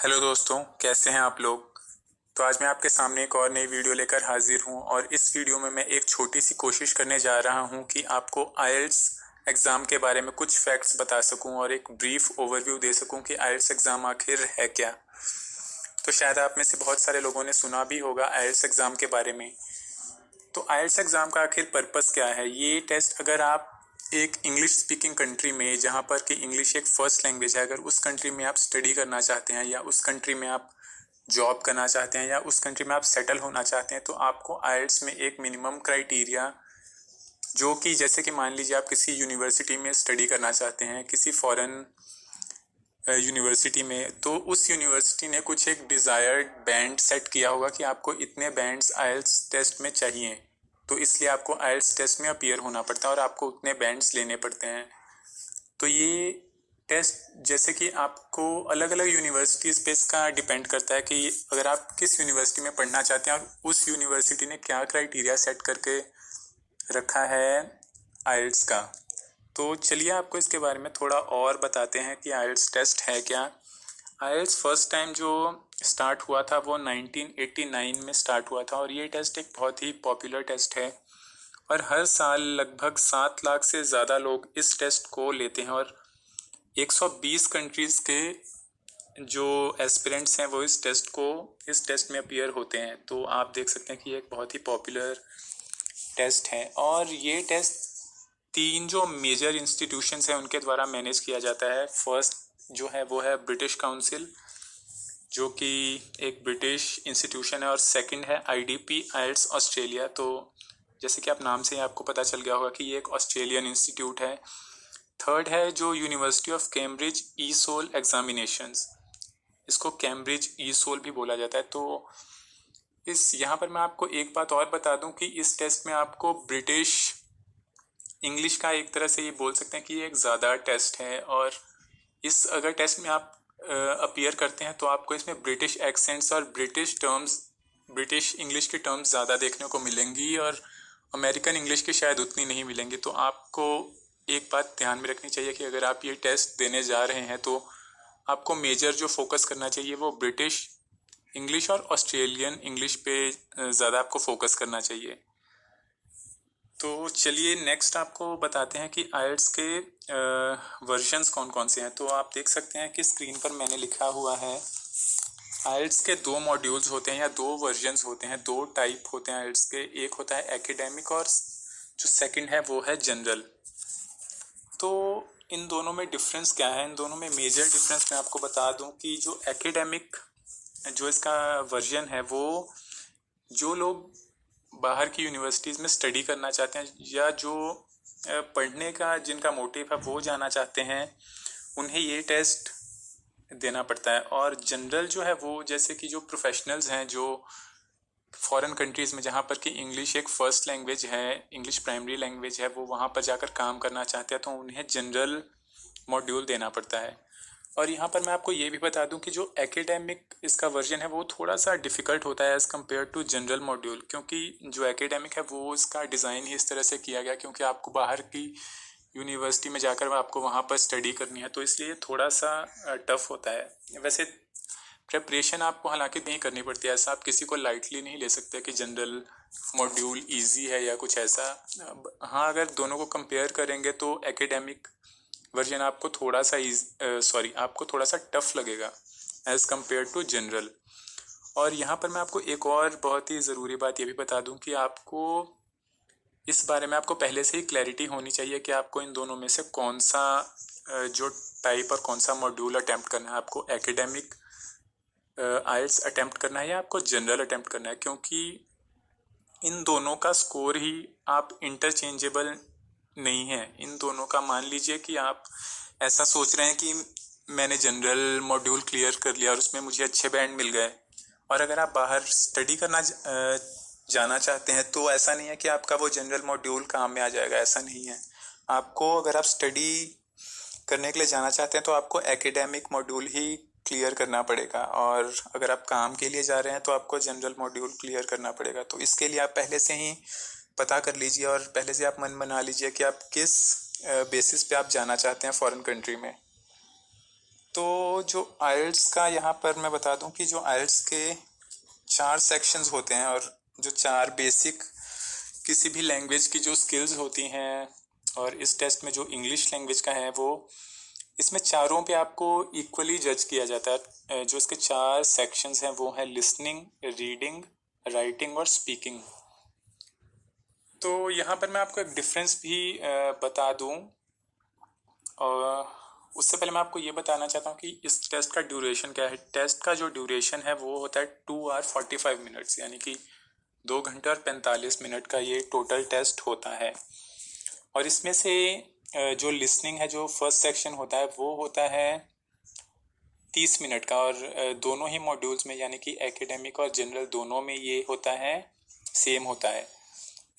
Hello दोस्तों, कैसे हैं आप लोग। तो आज मैं आपके सामने एक और नई वीडियो लेकर हाजिर हूं और इस वीडियो में मैं एक छोटी सी कोशिश करने जा रहा हूं कि आपको आईएलटीएस एग्ज़ाम के बारे में कुछ फैक्ट्स बता सकूं और एक ब्रीफ ओवरव्यू दे सकूं कि आईएलटीएस एग्ज़ाम आखिर है क्या। तो शायद आप में से बहुत सारे लोगों ने सुना भी होगा आईएलटीएस एग्ज़ाम के बारे में। तो आईएलटीएस एग्ज़ाम का आखिर पर्पस क्या है। ये टेस्ट अगर आप एक इंग्लिश स्पीकिंग कंट्री में, जहाँ पर कि इंग्लिश एक फ़र्स्ट लैंग्वेज है, अगर उस कंट्री में आप स्टडी करना चाहते हैं या उस कंट्री में आप जॉब करना चाहते हैं या उस कंट्री में आप सेटल होना चाहते हैं, तो आपको आईएलटीएस में एक मिनिमम क्राइटेरिया, जो कि जैसे कि मान लीजिए आप किसी यूनिवर्सिटी में स्टडी करना चाहते हैं, किसी फॉरेन यूनिवर्सिटी में, तो उस यूनिवर्सिटी ने कुछ एक डिज़ायर्ड बैंड सेट किया होगा कि आपको इतने बैंड्स आईएलटीएस टेस्ट में चाहिए, तो इसलिए आपको आईएलटीएस टेस्ट में अपीयर होना पड़ता है और आपको उतने बैंड्स लेने पड़ते हैं। तो ये टेस्ट जैसे कि आपको अलग अलग यूनिवर्सिटीज़ पे इसका डिपेंड करता है कि अगर आप किस यूनिवर्सिटी में पढ़ना चाहते हैं और उस यूनिवर्सिटी ने क्या क्राइटेरिया सेट करके रखा है आईएलटीएस का। तो चलिए आपको इसके बारे में थोड़ा और बताते हैं कि आईएलटीएस टेस्ट है क्या। आईएलटीएस फर्स्ट टाइम जो स्टार्ट हुआ था वो 1989 में स्टार्ट हुआ था और ये टेस्ट एक बहुत ही पॉपुलर टेस्ट है और हर साल लगभग 7 लाख से ज़्यादा लोग इस टेस्ट को लेते हैं और 120 कंट्रीज़ के जो एस्पिरेंट्स हैं वो इस टेस्ट में अपीयर होते हैं। तो आप देख सकते हैं कि ये एक बहुत ही पॉपुलर टेस्ट है और ये टेस्ट 3 जो मेजर इंस्टीट्यूशंस हैं उनके द्वारा मैनेज किया जाता है। फर्स्ट जो है वो है ब्रिटिश काउंसिल, जो कि एक ब्रिटिश इंस्टीट्यूशन है, और सेकंड है आईडीपी आईएलटीएस ऑस्ट्रेलिया। तो जैसे कि आप नाम से ही आपको पता चल गया होगा कि ये एक ऑस्ट्रेलियन इंस्टीट्यूट है। थर्ड है जो University of Cambridge E SOL examinations, इसको कैम्ब्रिज ई सोल भी बोला जाता है। तो इस यहाँ पर मैं आपको एक बात और बता दूं कि इस टेस्ट में आपको ब्रिटिश इंग्लिश का एक तरह से ये बोल सकते हैं कि ये एक ज़्यादा टेस्ट है और इस अगर टेस्ट में आप अपीयर करते हैं तो आपको इसमें ब्रिटिश एक्सेंट्स और ब्रिटिश इंग्लिश की टर्म्स ज़्यादा देखने को मिलेंगी और अमेरिकन इंग्लिश की शायद उतनी नहीं मिलेंगी। तो आपको एक बात ध्यान में रखनी चाहिए कि अगर आप ये टेस्ट देने जा रहे हैं तो आपको मेजर जो फोकस करना चाहिए वो ब्रिटिश इंग्लिश और ऑस्ट्रेलियन इंग्लिश पे ज़्यादा आपको फोकस करना चाहिए। तो चलिए नेक्स्ट आपको बताते हैं कि आईएलटीएस के वर्जन्स कौन कौन से हैं। तो आप देख सकते हैं कि स्क्रीन पर मैंने लिखा हुआ है आईएलटीएस के 2 मॉड्यूल्स होते हैं या 2 वर्जन्स होते हैं, 2 टाइप होते हैं आईएलटीएस के। एक होता है एकेडमिक और जो सेकंड है वो है जनरल। तो इन दोनों में डिफरेंस क्या है, इन दोनों में मेजर डिफरेंस मैं आपको बता दूं कि जो एकेडमिक जो इसका वर्जन है वो जो लोग बाहर की यूनिवर्सिटीज़ में स्टडी करना चाहते हैं या जो पढ़ने का जिनका मोटिव है वो जाना चाहते हैं, उन्हें ये टेस्ट देना पड़ता है। और जनरल जो है वो जैसे कि जो प्रोफेशनल्स हैं जो फॉरेन कंट्रीज़ में जहाँ पर कि इंग्लिश एक फ़र्स्ट लैंग्वेज है, इंग्लिश प्राइमरी लैंग्वेज है, वो वहाँ पर जाकर काम करना चाहते हैं तो उन्हें जनरल मॉड्यूल देना पड़ता है। और यहाँ पर मैं आपको ये भी बता दूं कि जो एकेडमिक इसका वर्जन है वो थोड़ा सा डिफ़िकल्ट होता है as compare to general module, क्योंकि जो एकेडमिक है वो इसका डिज़ाइन ही इस तरह से किया गया क्योंकि आपको बाहर की यूनिवर्सिटी में जाकर आपको वहाँ पर स्टडी करनी है, तो इसलिए थोड़ा सा टफ होता है। वैसे प्रेपरेशन आपको हालांकि नहीं करनी पड़ती है, ऐसा आप किसी को लाइटली नहीं ले सकते कि जनरल मॉड्यूल ईजी है या कुछ ऐसा। हाँ, अगर दोनों को कंपेयर करेंगे तो एकेडमिक वर्जन आपको थोड़ा सा आपको थोड़ा सा टफ लगेगा एज़ कम्पेयर टू जनरल। और यहाँ पर मैं आपको एक और बहुत ही ज़रूरी बात ये भी बता दूं कि आपको इस बारे में आपको पहले से ही क्लैरिटी होनी चाहिए कि आपको इन दोनों में से कौन सा जो टाइप और कौन सा मॉड्यूल अटैम्प्ट करना है। आपको एकेडमिक आईएलटीएस अटैम्प्ट करना है या आपको जनरल अटैम्प्ट करना है, क्योंकि इन दोनों का स्कोर ही आप इंटरचेंजेबल नहीं है। इन दोनों का मान लीजिए कि आप ऐसा सोच रहे हैं कि मैंने जनरल मॉड्यूल क्लियर कर लिया और उसमें मुझे अच्छे बैंड मिल गए, और अगर आप बाहर स्टडी करना जाना चाहते हैं तो ऐसा नहीं है कि आपका वो जनरल मॉड्यूल काम में आ जाएगा, ऐसा नहीं है। आपको अगर आप स्टडी करने के लिए जाना चाहते हैं तो आपको एकेडमिक मॉड्यूल ही क्लियर करना पड़ेगा, और अगर आप काम के लिए जा रहे हैं तो आपको जनरल मॉड्यूल क्लियर करना पड़ेगा। तो इसके लिए आप पहले से ही पता कर लीजिए और पहले से आप मन बना लीजिए कि आप किस बेसिस पे आप जाना चाहते हैं फॉरेन कंट्री में। तो जो आइल्स का यहाँ पर मैं बता दूं कि जो आइल्स के 4 सेक्शंस होते हैं और जो 4 बेसिक किसी भी लैंग्वेज की जो स्किल्स होती हैं, और इस टेस्ट में जो इंग्लिश लैंग्वेज का है वो इसमें चारों पे आपको इक्वली जज किया जाता है। जो इसके 4 सेक्शंस हैं वो है लिसनिंग, रीडिंग, राइटिंग और स्पीकिंग। तो यहाँ पर मैं आपको एक डिफरेंस भी बता दूं, और उससे पहले मैं आपको ये बताना चाहता हूँ कि इस टेस्ट का ड्यूरेशन क्या है। टेस्ट का जो ड्यूरेशन है वो होता है 2 आवर 45 मिनट्स, यानी कि 2 घंटे और 45 मिनट का ये टोटल टेस्ट होता है। और इसमें से जो लिसनिंग है, जो फर्स्ट सेक्शन होता है वो होता है 30 मिनट का, और दोनों ही मॉड्यूल्स में यानी कि एकेडमिक और जनरल दोनों में ये होता है, सेम होता है।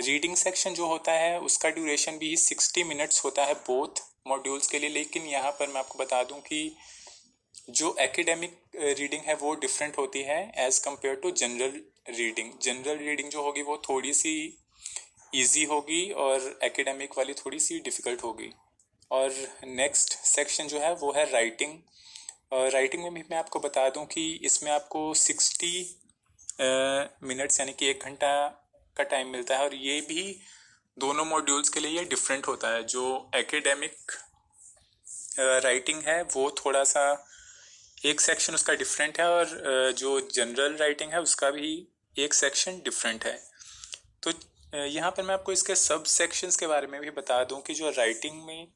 रीडिंग सेक्शन जो होता है उसका ड्यूरेशन भी 60 मिनट्स होता है बोथ मॉड्यूल्स के लिए, लेकिन यहाँ पर मैं आपको बता दूं कि जो एकेडमिक रीडिंग है वो डिफरेंट होती है as compare to general reading. General reading जो होगी वो थोड़ी सी इजी होगी और एकेडमिक वाली थोड़ी सी डिफ़िकल्ट होगी। और नेक्स्ट सेक्शन जो है वो है राइटिंग। राइटिंग में भी मैं आपको बता दूं कि इसमें आपको 60 मिनट्स यानी कि 1 घंटा का टाइम मिलता है, और ये भी दोनों मॉड्यूल्स के लिए ये डिफरेंट होता है। जो एकेडमिक राइटिंग है वो थोड़ा सा एक सेक्शन उसका डिफरेंट है, और जो जनरल राइटिंग है उसका भी एक सेक्शन डिफरेंट है। तो यहाँ पर मैं आपको इसके सब सेक्शंस के बारे में भी बता दूं कि जो राइटिंग में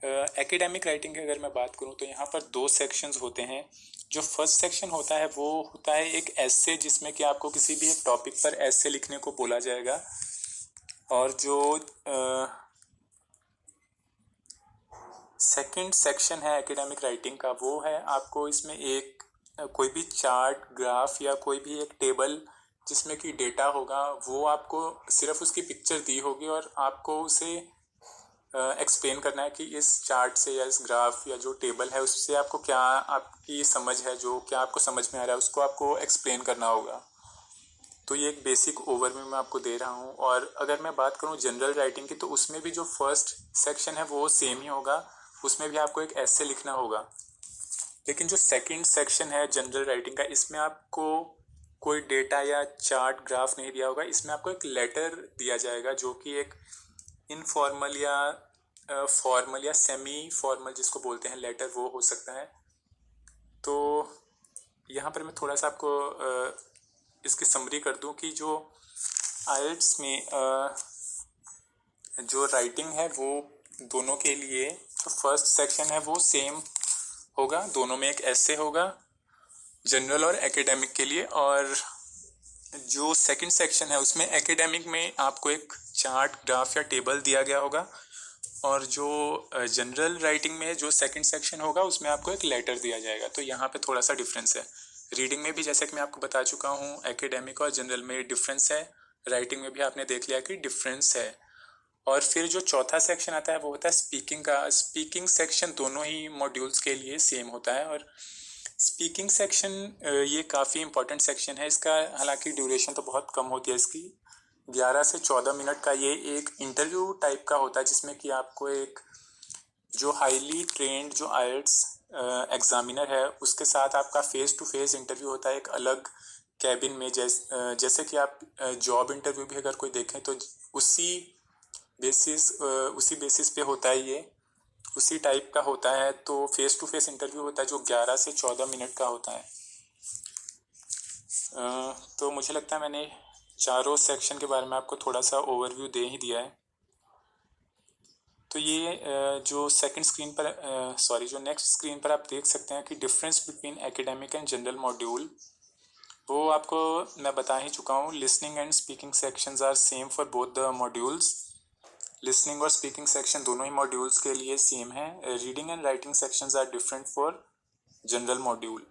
एकेडमिक राइटिंग की अगर मैं बात करूं तो यहाँ पर 2 सेक्शंस होते हैं। जो फर्स्ट सेक्शन होता है वो होता है एक एस्से, जिसमें कि आपको किसी भी एक टॉपिक पर एस्से लिखने को बोला जाएगा। और जो सेकंड सेक्शन है एकेडमिक राइटिंग का वो है आपको इसमें एक कोई भी चार्ट, ग्राफ या कोई भी एक टेबल जिसमें कि डेटा होगा वो आपको सिर्फ उसकी पिक्चर दी होगी, और आपको उसे एक्सप्लेन करना है कि इस चार्ट से या इस ग्राफ या जो टेबल है उससे आपको क्या आपकी समझ है, जो क्या आपको समझ में आ रहा है उसको आपको एक्सप्लेन करना होगा। तो ये एक बेसिक ओवरव्यू मैं आपको दे रहा हूँ। और अगर मैं बात करूँ जनरल राइटिंग की तो उसमें भी जो फर्स्ट सेक्शन है वो सेम ही होगा, उसमें भी आपको एक एस्से लिखना होगा। लेकिन जो सेकंड सेक्शन है जनरल राइटिंग का, इसमें आपको कोई डेटा या चार्ट, ग्राफ नहीं दिया होगा। इसमें आपको एक लेटर दिया जाएगा जो कि एक इनफॉर्मल या फॉर्मल या सेमी फॉर्मल जिसको बोलते हैं लेटर, वो हो सकता है। तो यहाँ पर मैं थोड़ा सा आपको इसकी समरी कर दूं कि जो आइल्ट्स में जो राइटिंग है वो दोनों के लिए तो फर्स्ट सेक्शन है वो सेम होगा, दोनों में एक एस्से होगा जनरल और एकेडमिक के लिए। और जो सेकंड सेक्शन है उसमें एकेडमिक में आपको एक चार्ट, ग्राफ या टेबल दिया गया होगा, और जो जनरल राइटिंग में जो सेकंड सेक्शन होगा उसमें आपको एक लेटर दिया जाएगा। तो यहाँ पे थोड़ा सा डिफरेंस है। रीडिंग में भी जैसे कि मैं आपको बता चुका हूँ एकेडमिक और जनरल में डिफरेंस है, राइटिंग में भी आपने देख लिया कि डिफरेंस है। और फिर जो चौथा सेक्शन आता है वो होता है स्पीकिंग का। स्पीकिंग सेक्शन दोनों ही मॉड्यूल्स के लिए सेम होता है, और स्पीकिंग सेक्शन ये काफ़ी इंपॉर्टेंट सेक्शन है। इसका हालांकि ड्यूरेशन तो बहुत कम होती है इसकी, 11 से 14 मिनट का ये एक इंटरव्यू टाइप का होता है, जिसमें कि आपको एक जो हाईली ट्रेंड जो आइल्ट्स एग्जामिनर है उसके साथ आपका फेस टू फेस इंटरव्यू होता है एक अलग कैबिन में। जैसे कि आप जॉब इंटरव्यू भी अगर कोई देखें तो उसी बेसिस पे होता है, ये उसी टाइप का होता है। तो फेस टू फेस इंटरव्यू होता है जो 11 से 14 मिनट का होता है। तो मुझे लगता है मैंने चारों सेक्शन के बारे में आपको थोड़ा सा ओवरव्यू दे ही दिया है। तो ये जो सेकंड स्क्रीन पर जो नेक्स्ट स्क्रीन पर आप देख सकते हैं कि difference between academic and general module, वो आपको मैं बता ही चुका हूँ। Listening and speaking sections are same for both the modules. Listening और स्पीकिंग सेक्शन दोनों ही मॉड्यूल्स के लिए सेम है। Reading and writing sections are different for general module.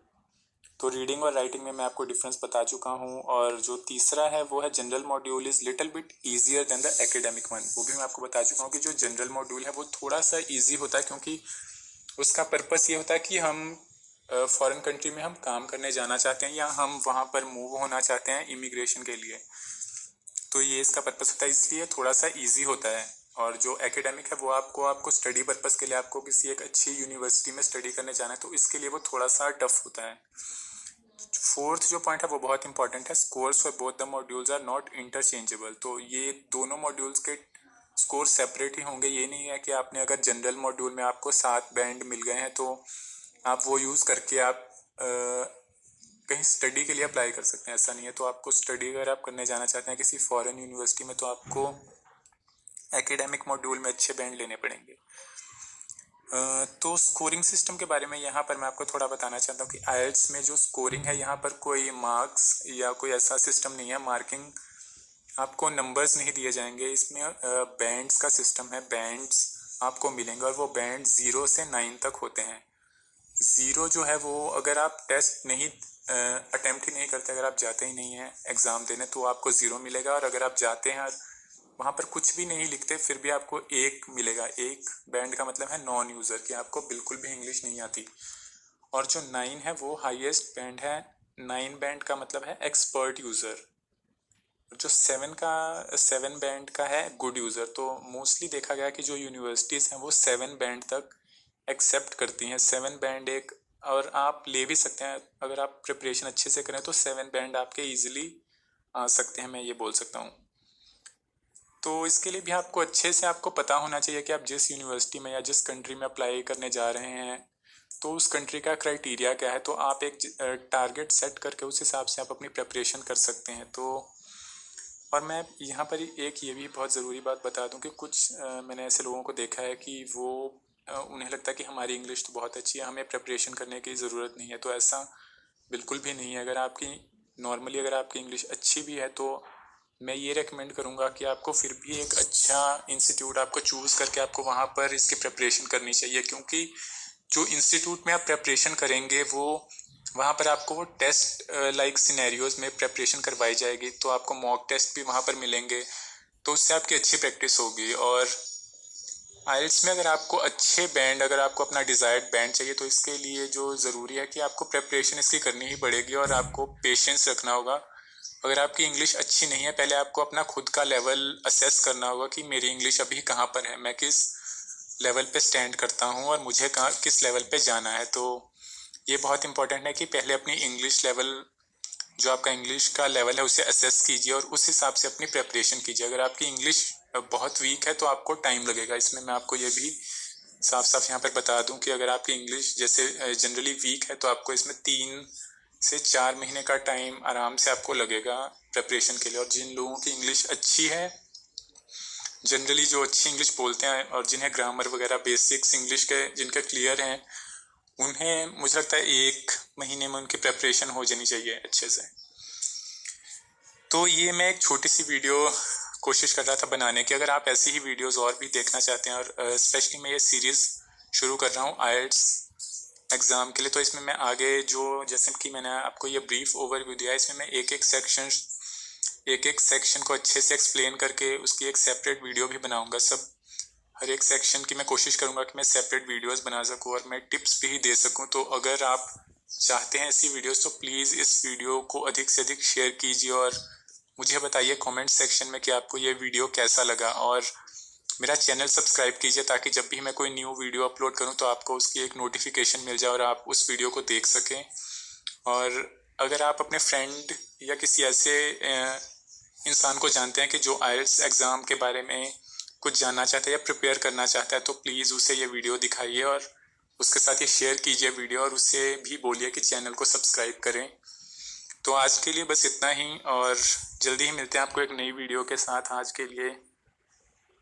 तो रीडिंग और राइटिंग में मैं आपको डिफरेंस बता चुका हूँ। और जो तीसरा है वो है general module is little bit easier than the academic one. वो भी मैं आपको बता चुका हूँ कि जो जनरल मॉड्यूल है वो थोड़ा सा ईजी होता है, क्योंकि उसका पर्पस ये होता है कि हम फॉरेन कंट्री में हम काम करने जाना चाहते हैं या हम वहाँ पर मूव होना चाहते हैं इमिग्रेशन के लिए। तो ये इसका पर्पस होता है, इसलिए थोड़ा सा ईजी होता है। और जो एकेडमिक है वो आपको स्टडी पर्पस के लिए आपको किसी एक अच्छी यूनिवर्सिटी में स्टडी करने जाना है, तो इसके लिए वो थोड़ा सा टफ होता है। फोर्थ जो पॉइंट है वो बहुत इंपॉर्टेंट है, scores for both the modules are not interchangeable. तो ये दोनों मॉड्यूल्स के स्कोर सेपरेट ही होंगे। ये नहीं है कि आपने अगर जनरल मॉड्यूल में आपको 7 बैंड मिल गए हैं तो आप वो यूज़ करके आप कहीं स्टडी के लिए अप्लाई कर सकते हैं, ऐसा नहीं है। तो आपको स्टडी अगर आप करने जाना चाहते हैं किसी फॉरेन यूनिवर्सिटी में तो आपको एकेडमिक मॉड्यूल में अच्छे बैंड लेने पड़ेंगे। तो स्कोरिंग सिस्टम के बारे में यहाँ पर मैं आपको थोड़ा बताना चाहता हूँ कि आईएलटीएस में जो स्कोरिंग है यहाँ पर कोई मार्क्स या कोई ऐसा सिस्टम नहीं है, मार्किंग आपको नंबर्स नहीं दिए जाएंगे। इसमें बैंड्स का सिस्टम है, बैंड्स आपको मिलेंगे और वो बैंड 0 से 9 तक होते हैं। 0 जो है वो अगर आप टेस्ट नहीं अटेम्प्ट ही नहीं करते, अगर आप जाते ही नहीं हैं एग्ज़ाम देने तो आपको 0 मिलेगा, और अगर आप जाते हैं वहाँ पर कुछ भी नहीं लिखते फिर भी आपको 1 मिलेगा। 1 बैंड का मतलब है नॉन यूज़र, कि आपको बिल्कुल भी इंग्लिश नहीं आती। और जो 9 है वो हाईएस्ट बैंड है। 9 बैंड का मतलब है एक्सपर्ट यूज़र। जो 7 बैंड का है गुड यूज़र। तो मोस्टली देखा गया कि जो यूनिवर्सिटीज़ हैं वो 7 बैंड तक एक्सेप्ट करती हैं। 7 बैंड एक, और आप ले भी सकते हैं अगर आप प्रिपरेशन अच्छे से करें तो 7 बैंड आपके ईजिली आ सकते हैं, मैं ये बोल सकता हूँ। तो इसके लिए भी आपको अच्छे से आपको पता होना चाहिए कि आप जिस यूनिवर्सिटी में या जिस कंट्री में अप्लाई करने जा रहे हैं तो उस कंट्री का क्राइटेरिया क्या है। तो आप एक टारगेट सेट करके उस हिसाब से आप अपनी प्रिपरेशन कर सकते हैं। तो और मैं यहाँ पर एक ये भी बहुत ज़रूरी बात बता दूं कि कुछ मैंने ऐसे लोगों को देखा है कि वो उन्हें लगता है कि हमारी इंग्लिश तो बहुत अच्छी है, हमें प्रिपरेशन करने की ज़रूरत नहीं है। तो ऐसा बिल्कुल भी नहीं है। अगर आपकी इंग्लिश अच्छी भी है तो मैं ये रेकमेंड करूँगा कि आपको फिर भी एक अच्छा इंस्टीट्यूट आपको चूज़ करके आपको वहाँ पर इसकी प्रिपरेशन करनी चाहिए, क्योंकि जो इंस्टीट्यूट में आप प्रिपरेशन करेंगे वो वहाँ पर आपको वो टेस्ट लाइक सिनेरियोज में प्रिपरेशन करवाई जाएगी। तो आपको मॉक टेस्ट भी वहाँ पर मिलेंगे, तो उससे आपकी अच्छी प्रैक्टिस होगी। और आइल्स में अगर आपको अच्छे बैंड, अगर आपको अपना डिज़ायर्ड बैंड चाहिए तो इसके लिए जो ज़रूरी है कि आपको प्रिपरेशन इसकी करनी ही पड़ेगी और आपको पेशेंस रखना होगा। अगर आपकी इंग्लिश अच्छी नहीं है, पहले आपको अपना खुद का लेवल असेस करना होगा कि मेरी इंग्लिश अभी कहाँ पर है, मैं किस लेवल पे स्टैंड करता हूँ और मुझे कहाँ किस लेवल पे जाना है। तो ये बहुत इंपॉर्टेंट है कि पहले अपनी इंग्लिश लेवल, जो आपका इंग्लिश का लेवल है उसे असेस कीजिए और उस हिसाब से अपनी प्रिपरेशन कीजिए। अगर आपकी इंग्लिश बहुत वीक है तो आपको टाइम लगेगा। इसमें मैं आपको ये भी साफ साफ यहाँ पर बता दूं कि अगर आपकी इंग्लिश जैसे जनरली वीक है तो आपको इसमें 3 से 4 महीने का टाइम आराम से आपको लगेगा प्रिपरेशन के लिए। और जिन लोगों की इंग्लिश अच्छी है, जनरली जो अच्छी इंग्लिश बोलते हैं और जिन्हें ग्रामर वगैरह बेसिक्स इंग्लिश के जिनके क्लियर हैं, उन्हें मुझे लगता है 1 महीने में उनकी प्रिपरेशन हो जानी चाहिए अच्छे से। तो ये मैं एक छोटी सी वीडियो कोशिश कर रहा था बनाने की। अगर आप ऐसी ही वीडियोस और भी देखना चाहते हैं, और स्पेशली मैं ये सीरीज़ शुरू कर रहा हूँ आईएलटीएस एग्ज़ाम के लिए, तो इसमें मैं आगे जो, जैसे कि मैंने आपको ये ब्रीफ ओवरव्यू दिया है, इसमें मैं एक एक सेक्शन को अच्छे से एक्सप्लेन करके उसकी एक सेपरेट वीडियो भी बनाऊँगा। हर एक सेक्शन की मैं कोशिश करूँगा कि मैं सेपरेट वीडियोज़ बना सकूँ और मैं टिप्स भी दे सकूँ। तो अगर आप चाहते हैं ऐसी वीडियोज़ तो प्लीज़ इस वीडियो को अधिक से अधिक शेयर कीजिए और मुझे बताइए कमेंट सेक्शन में कि आपको ये वीडियो कैसा लगा। और मेरा चैनल सब्सक्राइब कीजिए ताकि जब भी मैं कोई न्यू वीडियो अपलोड करूं तो आपको उसकी एक नोटिफिकेशन मिल जाए और आप उस वीडियो को देख सकें। और अगर आप अपने फ्रेंड या किसी ऐसे इंसान को जानते हैं कि जो आईएलटीएस एग्ज़ाम के बारे में कुछ जानना चाहता है या प्रिपेयर करना चाहता है तो प्लीज़ उसे ये वीडियो दिखाइए और उसके साथ ये शेयर कीजिए वीडियो, और उससे भी बोलिए कि चैनल को सब्सक्राइब करें। तो आज के लिए बस इतना ही, और जल्दी ही मिलते हैं आपको एक नई वीडियो के साथ। आज के लिए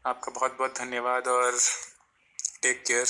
आपका बहुत बहुत धन्यवाद और टेक केयर।